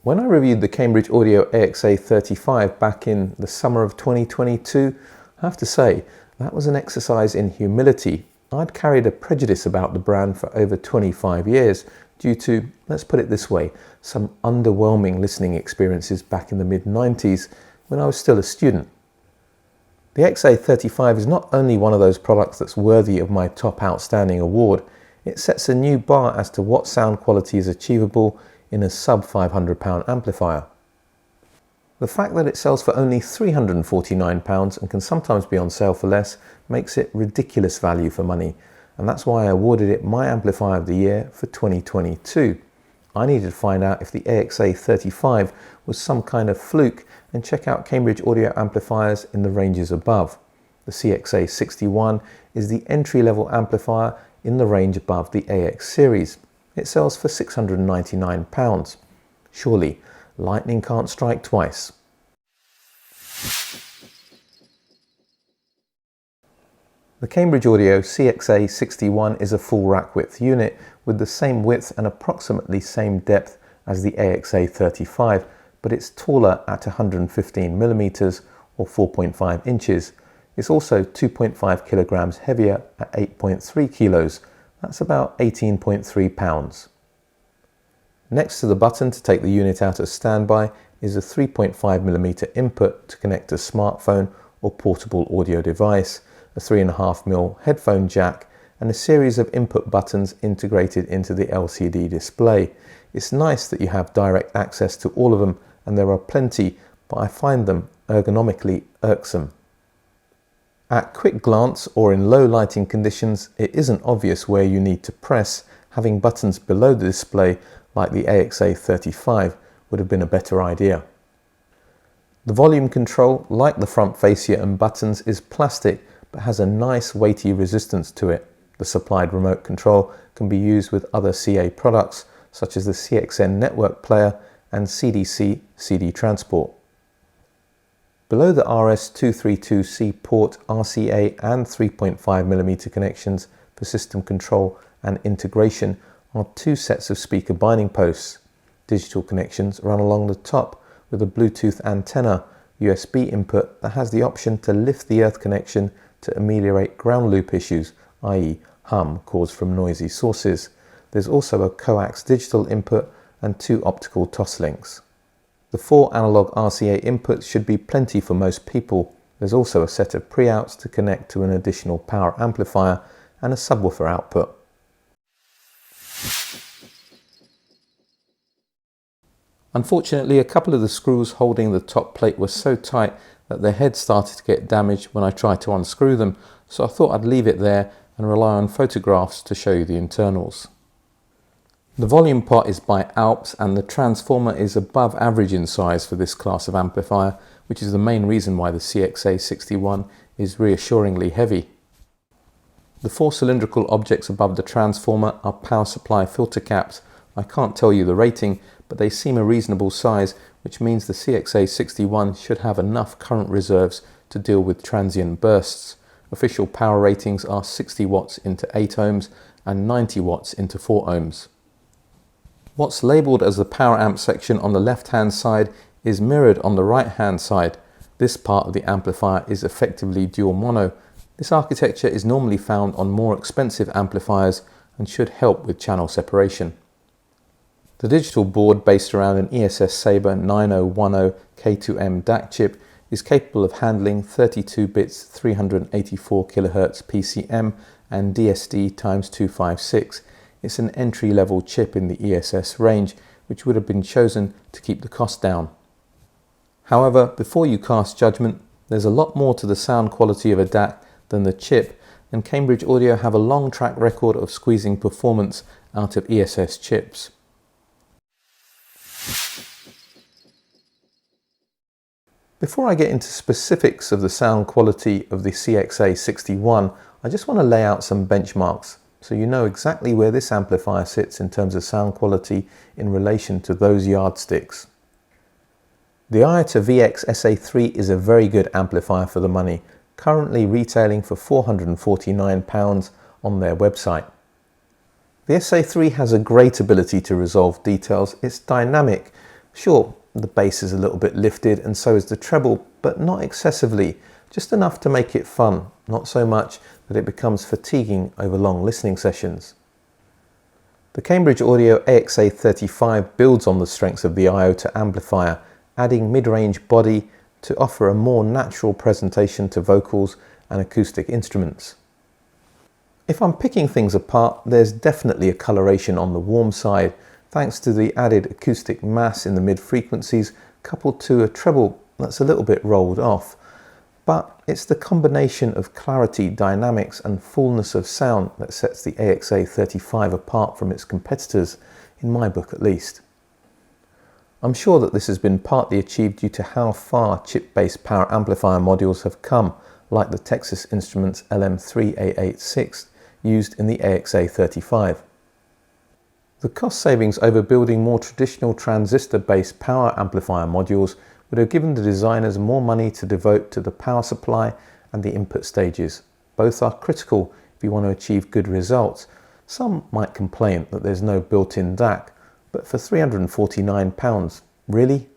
When I reviewed the Cambridge Audio AXA35 back in the summer of 2022, I have to say that was an exercise in humility. I'd carried a prejudice about the brand for over 25 years due to, let's put it this way, some underwhelming listening experiences back in the mid-90s when I was still a student. The XA35 is not only one of those products that's worthy of my top outstanding award, it sets a new bar as to what sound quality is achievable in a sub £500 amplifier. The fact that it sells for only £349 and can sometimes be on sale for less makes it ridiculous value for money, and that's why I awarded it my Amplifier of the Year for 2022. I needed to find out if the AXA35 was some kind of fluke and check out Cambridge Audio amplifiers in the ranges above. The CXA61 is the entry-level amplifier in the range above the AX series. It sells for £699. Surely, lightning can't strike twice. The Cambridge Audio CXA61 is a full rack width unit with the same width and approximately same depth as the AXA35, but it's taller at 115mm or 4.5 inches. It's also 2.5 kilograms heavier at 8.3 kilos. That's about 18.3 pounds. Next to the button to take the unit out of standby is a 3.5mm input to connect a smartphone or portable audio device, a 3.5mm headphone jack, and a series of input buttons integrated into the LCD display. It's nice that you have direct access to all of them, and there are plenty, but I find them ergonomically irksome. At quick glance or in low lighting conditions, it isn't obvious where you need to press. Having buttons below the display like the AXA35 would have been a better idea. The volume control, like the front fascia and buttons, is plastic but has a nice weighty resistance to it. The supplied remote control can be used with other CA products such as the CXN network player and CDC CD transport. Below the RS232C port, RCA and 3.5mm connections for system control and integration are two sets of speaker binding posts. Digital connections run along the top with a Bluetooth antenna, USB input that has the option to lift the earth connection to ameliorate ground loop issues, i.e. hum caused from noisy sources. There's also a coax digital input and two optical toss links. The 4 analog RCA inputs should be plenty for most people. There's also a set of pre-outs to connect to an additional power amplifier and a subwoofer output. Unfortunately, a couple of the screws holding the top plate were so tight that the head started to get damaged when I tried to unscrew them, so I thought I'd leave it there and rely on photographs to show you the internals. The volume pot is by Alps and the transformer is above average in size for this class of amplifier, which is the main reason why the CXA61 is reassuringly heavy. The 4 cylindrical objects above the transformer are power supply filter caps. I can't tell you the rating, but they seem a reasonable size, which means the CXA61 should have enough current reserves to deal with transient bursts. Official power ratings are 60 watts into 8 ohms and 90 watts into 4 ohms. What's labelled as the power amp section on the left hand side is mirrored on the right hand side. This part of the amplifier is effectively dual mono. This architecture is normally found on more expensive amplifiers and should help with channel separation. The digital board, based around an ESS Sabre 9010 K2M DAC chip, is capable of handling 32 bits 384 kHz PCM and DSD x256. It's an entry-level chip in the ESS range, which would have been chosen to keep the cost down. However, before you cast judgment, there's a lot more to the sound quality of a DAC than the chip, and Cambridge Audio have a long track record of squeezing performance out of ESS chips. Before I get into specifics of the sound quality of the CXA61, I just want to lay out some benchmarks so you know exactly where this amplifier sits in terms of sound quality in relation to those yardsticks. The IATA VX SA3 is a very good amplifier for the money, currently retailing for £449 on their website. The SA3 has a great ability to resolve details. It's dynamic Sure, the bass is a little bit lifted and so is the treble, but not excessively, just enough to make it fun, not so much that it becomes fatiguing over long listening sessions. The Cambridge Audio AXA35 builds on the strengths of the iota amplifier, adding mid-range body to offer a more natural presentation to vocals and acoustic instruments. If I'm picking things apart, there's definitely a coloration on the warm side, thanks to the added acoustic mass in the mid-frequencies, coupled to a treble that's a little bit rolled off. But it's the combination of clarity, dynamics and fullness of sound that sets the AXA35 apart from its competitors, in my book at least. I'm sure that this has been partly achieved due to how far chip-based power amplifier modules have come, like the Texas Instruments LM3886 used in the AXA35. The cost savings over building more traditional transistor-based power amplifier modules would have given the designers more money to devote to the power supply and the input stages. Both are critical if you want to achieve good results. Some might complain that there's no built-in DAC, but for £349, really?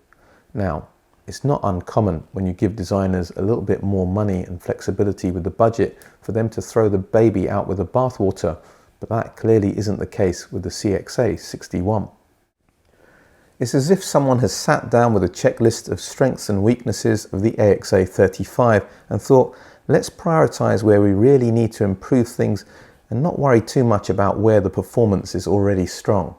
Now, it's not uncommon when you give designers a little bit more money and flexibility with the budget for them to throw the baby out with the bathwater, but that clearly isn't the case with the CXA61. It's as if someone has sat down with a checklist of strengths and weaknesses of the AXA35 and thought, let's prioritise where we really need to improve things and not worry too much about where the performance is already strong.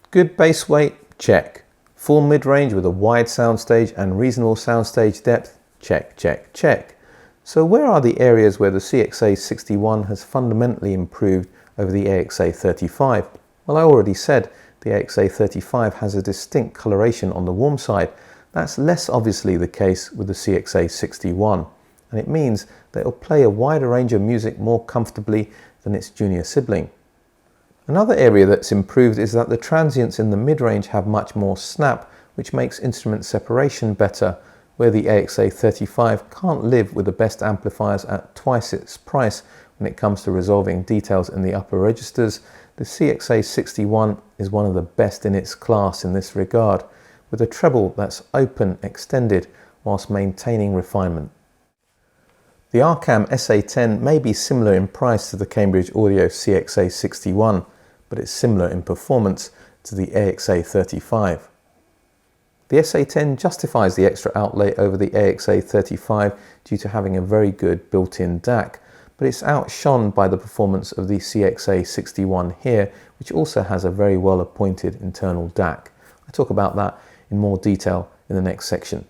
Good bass weight? Check. Full mid-range with a wide soundstage and reasonable soundstage depth? Check, check, check. So where are the areas where the CXA61 has fundamentally improved over the AXA35? Well, I already said the AXA35 has a distinct coloration on the warm side. That's less obviously the case with the CXA61, and it means that it'll play a wider range of music more comfortably than its junior sibling. Another area that's improved is that the transients in the mid-range have much more snap, which makes instrument separation better, where the AXA35 can't live with the best amplifiers at twice its price when it comes to resolving details in the upper registers. The CXA61 is one of the best in its class in this regard, with a treble that's open, extended, whilst maintaining refinement. The Arcam SA10 may be similar in price to the Cambridge Audio CXA61, but it's similar in performance to the AXA35. The SA10 justifies the extra outlay over the AXA35 due to having a very good built-in DAC, but it's outshone by the performance of the CXA61 here, which also has a very well appointed internal DAC. I talk about that in more detail in the next section.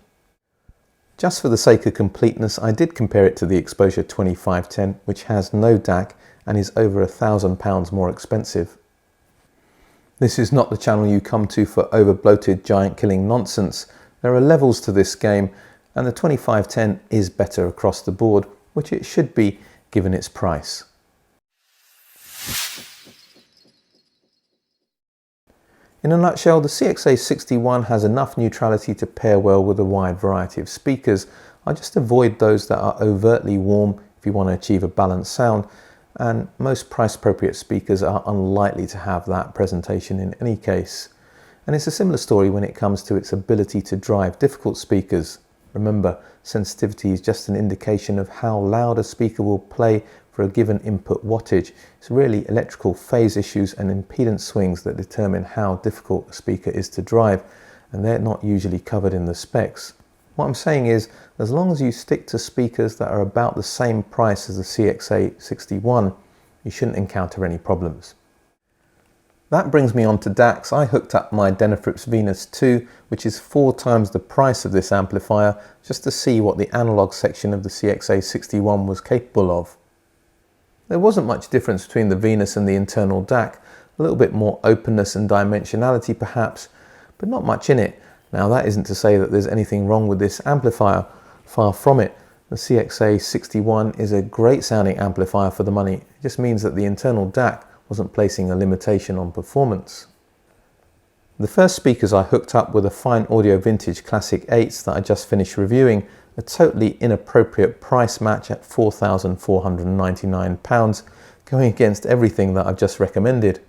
Just for the sake of completeness, I did compare it to the Exposure 2510, which has no DAC and is over £1,000 more expensive. This is not the channel you come to for over-bloated giant-killing nonsense. There are levels to this game, and the 2510 is better across the board, which it should be given its price. In a nutshell, the CXA61 has enough neutrality to pair well with a wide variety of speakers. I just avoid those that are overtly warm if you want to achieve a balanced sound, and most price-appropriate speakers are unlikely to have that presentation in any case. And it's a similar story when it comes to its ability to drive difficult speakers. Remember, sensitivity is just an indication of how loud a speaker will play for a given input wattage. It's really electrical phase issues and impedance swings that determine how difficult a speaker is to drive, and they're not usually covered in the specs. What I'm saying is, as long as you stick to speakers that are about the same price as the CXA61, you shouldn't encounter any problems. That brings me on to DACs. I hooked up my Denafrips Venus 2, which is 4 times the price of this amplifier, just to see what the analog section of the CXA61 was capable of. There wasn't much difference between the Venus and the internal DAC, a little bit more openness and dimensionality perhaps, but not much in it. Now that isn't to say that there's anything wrong with this amplifier, far from it. The CXA61 is a great sounding amplifier for the money. It just means that the internal DAC wasn't placing a limitation on performance. The first speakers I hooked up were the Fine Audio Vintage Classic 8s that I just finished reviewing, a totally inappropriate price match at £4,499, going against everything that I've just recommended.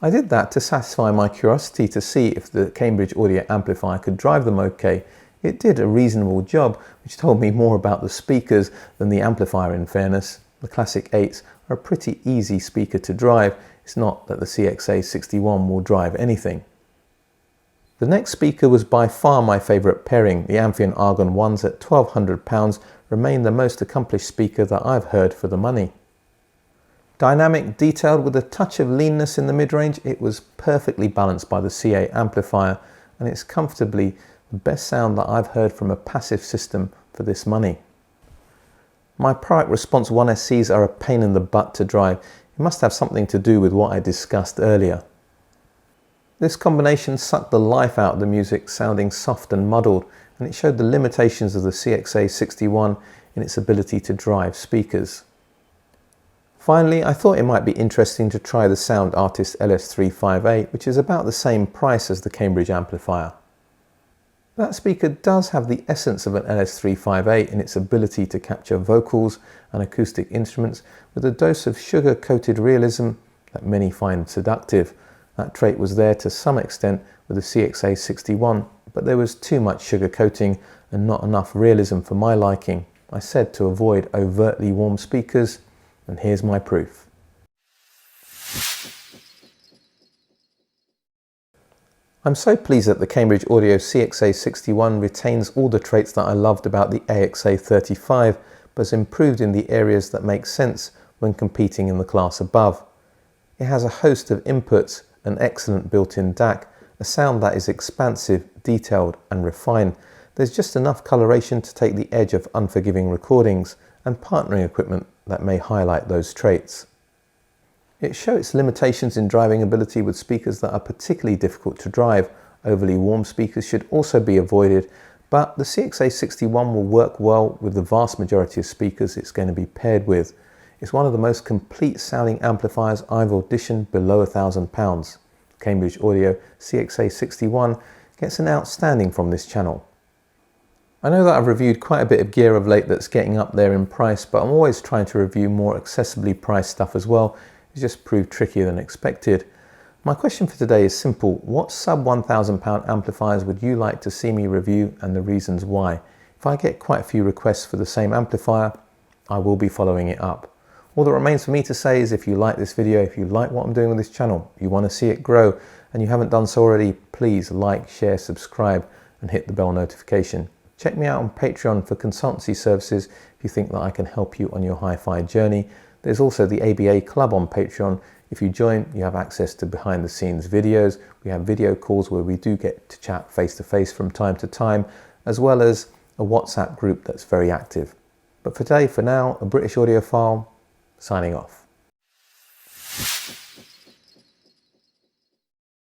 I did that to satisfy my curiosity to see if the Cambridge Audio amplifier could drive them okay. It did a reasonable job, which told me more about the speakers than the amplifier in fairness. The Classic 8s are a pretty easy speaker to drive. It's not that the CXA61 will drive anything. The next speaker was by far my favourite pairing. The Amphion Argon 1s at £1,200 remain the most accomplished speaker that I've heard for the money. Dynamic, detailed with a touch of leanness in the mid-range, it was perfectly balanced by the CA amplifier, and it's comfortably the best sound that I've heard from a passive system for this money. My Product Response 1SCs are a pain in the butt to drive. It must have something to do with what I discussed earlier. This combination sucked the life out of the music, sounding soft and muddled, and it showed the limitations of the CXA61 in its ability to drive speakers. Finally, I thought it might be interesting to try the Sound Artist LS358, which is about the same price as the Cambridge amplifier. That speaker does have the essence of an LS358 in its ability to capture vocals and acoustic instruments with a dose of sugar-coated realism that many find seductive. That trait was there to some extent with the CXA61, but there was too much sugar coating and not enough realism for my liking. I said to avoid overtly warm speakers, and here's my proof. I'm so pleased that the Cambridge Audio CXA61 retains all the traits that I loved about the AXA35, but has improved in the areas that make sense when competing in the class above. It has a host of inputs, an excellent built-in DAC, a sound that is expansive, detailed and refined. There's just enough coloration to take the edge of unforgiving recordings, and partnering equipment that may highlight those traits. It shows its limitations in driving ability with speakers that are particularly difficult to drive. Overly warm speakers should also be avoided, but the CXA61 will work well with the vast majority of speakers it's going to be paired with. It's one of the most complete sounding amplifiers I've auditioned below £1,000. Cambridge Audio CXA61 gets an outstanding from this channel. I know that I've reviewed quite a bit of gear of late that's getting up there in price, but I'm always trying to review more accessibly priced stuff as well. It's just proved trickier than expected. My question for today is simple. What sub £1,000 amplifiers would you like to see me review, and the reasons why? If I get quite a few requests for the same amplifier, I will be following it up. All that remains for me to say is, if you like this video, if you like what I'm doing with this channel, you want to see it grow, and you haven't done so already, please like, share, subscribe and hit the bell notification. Check me out on Patreon for consultancy services if you think that I can help you on your hi-fi journey. There's also the ABA Club on Patreon. If you join, you have access to behind the scenes videos. We have video calls where we do get to chat face to face from time to time, as well as a WhatsApp group that's very active. But for today, for now, a British audiophile signing off.